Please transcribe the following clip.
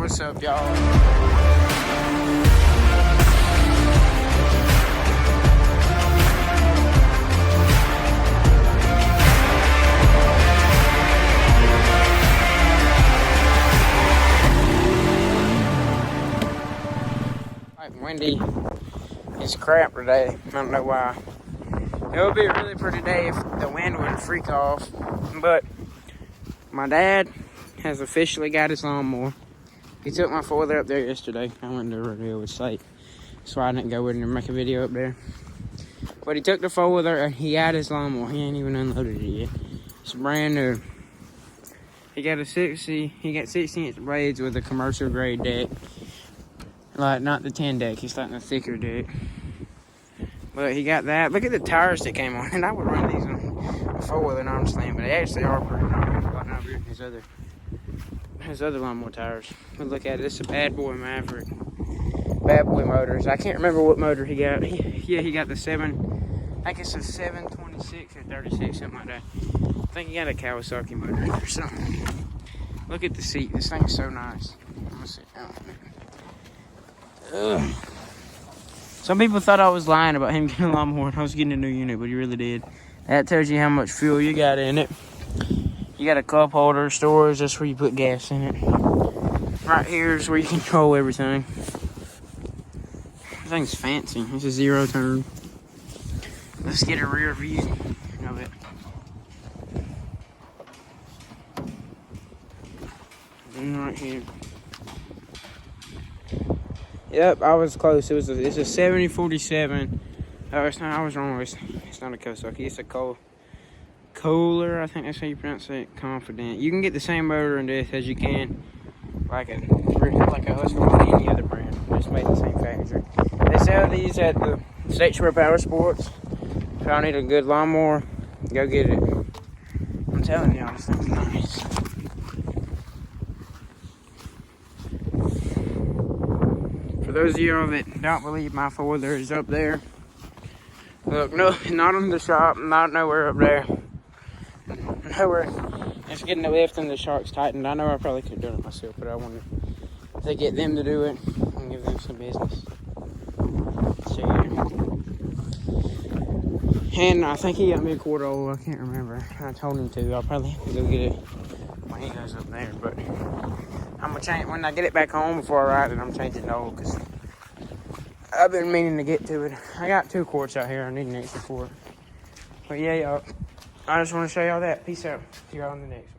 What's up, y'all? Windy. It's crap today. I don't know why. It would be a really pretty day if the wind wouldn't freak off. But my dad has officially got his lawnmower. He took my four-wheeler up there yesterday. I went to a rodeo with Slate, so I didn't go with him and make a video up there. But he took the four-wheeler and he had his lawnmower. He ain't even unloaded it yet. It's brand new. He got 60-inch blades with a commercial grade deck. Like, not the 10 deck, he's like the thicker deck. But he got that. Look at the tires that came on. And I would run these on a four-wheeler, and I'm saying, but they actually are pretty good. His other lawnmower tires. But look at it, it's a bad boy Maverick. Bad boy motors. I can't remember what motor he got. He got the 7, I think it's a 726 or 36, something like that. I think he got a Kawasaki motor or something. Look at the seat. This thing's so nice. I'm gonna sit down. Ugh. Some people thought I was lying about him getting a lawnmower and I was getting a new unit, but he really did. That tells you how much fuel you got in it. You got a cup holder, storage, that's where you put gas in it. Right here is where you control everything. This thing's fancy. It's a zero turn. Let's get a rear view of it. And right here. Yep, I was close. It's a 7047. Oh, it's not. I was wrong. It's not a Kawasaki. It's a Kohler. I think that's how you pronounce it. Confident. You can get the same motor in this as you can like a Husky or any other brand. Just made the same factory. They sell these at the Statesboro Power Sports. If y'all need a good lawnmower, go get it. I'm telling y'all, this thing's nice. For those of y'all that don't believe my four-wheeler is up there, look, no, not in the shop, not nowhere up there. Nowhere. It's getting the lift and the shocks tightened. I know I probably could have done it myself, but I wanted to get them to do it and give them some business. So, yeah. And I think he got me a quarter oil. I can't remember. I told him to. I'll probably have to go get it when he goes up there, but I'm gonna change when I get it back home before I ride it. I'm changing the oil because I've been meaning to get to it. I got 2 quarts out here. I need an extra quart. But yeah, y'all. I just want to show y'all that. Peace out. See y'all on the next one.